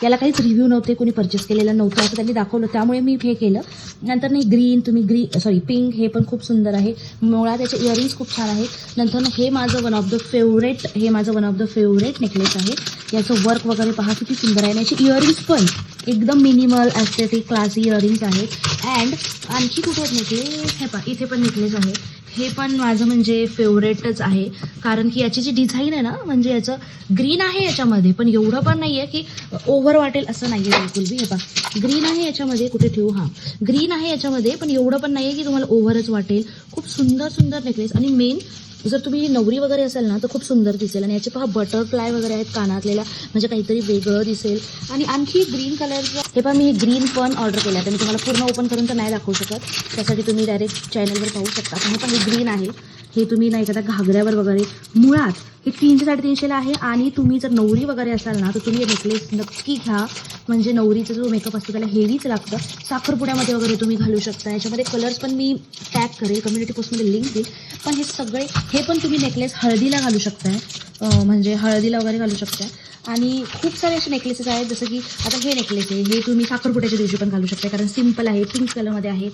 याला काहीच रिव्ह्यू नव्हते, कोणी परचेस केलेलं नव्हतं असं त्यांनी दाखवलं, त्यामुळे मी हे केलं. नंतर नाही ग्रीन, तुम्ही पिंक, हे पण खूप सुंदर आहे. मुळात त्याचे इयरिंग्स खूप छान आहेत. नंतर हे माझं one of the favourite necklace आहे. याचं वर्क वगैरे पहा किती सुंदर आहे. याचे इयरिंग्स पण एकदम मिनिमल ॲस्थेटिक क्लासी इयरिंग्स आहेत. अँड आणखी कुठे आहेत नेकलेस, हे पहा इथे पण नेकलेस आहे. हे पण माझं म्हणजे फेवरेटच आहे, कारण की याची जी डिझाईन आहे ना, म्हणजे याचं ग्रीन आहे याच्यामध्ये, पण एवढं पण नाही आहे की ओव्हर वाटेल असं नाही आहे बिलकुल बी. हे पहा ग्रीन आहे याच्यामध्ये, कुठे ठेवू, हां ग्रीन आहे याच्यामध्ये, पण एवढं पण नाही आहे की तुम्हाला ओव्हरच वाटेल. खूप सुंदर नेकलेस. आणि मेन जर तुम्ही नवरी वगैरे असेल ना तर खूप सुंदर दिसेल. आणि याचे पहा बटरफ्लाय वगैरे आहेत कानातलेला, म्हणजे काहीतरी वेगळं दिसेल. आणि आणखी ग्रीन कलरचं हे पण मी ग्रीन पण ऑर्डर केलं आहे, तर मी तुम्हाला पूर्ण ओपन करून तर नाही दाखवू शकत, त्यासाठी तुम्ही डायरेक्ट चॅनलवर पाहू शकता. पण हे पण हे ग्रीन आहे. हे तुम्ही नाही एखाद्या घागऱ्यावर वगैरे, मुळात हे 300-350ला आहे. आणि तुम्ही जर नवरी वगैरे असाल ना तर तुम्ही हे नेकलेस नक्की घ्या, म्हणजे नवरीचा जो मेकअप असतो त्याला हेवीच लागतं. साखरपुड्यामध्ये वगैरे तुम्ही घालू शकता. याच्यामध्ये कलर्स पण मी टॅग करेल, कम्युनिटी पोस्टमध्ये लिंक देईल. पण हे सगळे, हे पण तुम्ही नेकलेस हळदीला घालू शकताय, म्हणजे हळदीला वगैरे घालू शकताय. आणि खूप सारे असे नेकलेसेस आहेत, जसं की आता हे नेकलेस आहे, हे तुम्ही साखरपुड्याच्या दिवशी पण घालू शकता, कारण सिम्पल आहे, पिंक कलरमध्ये आहे.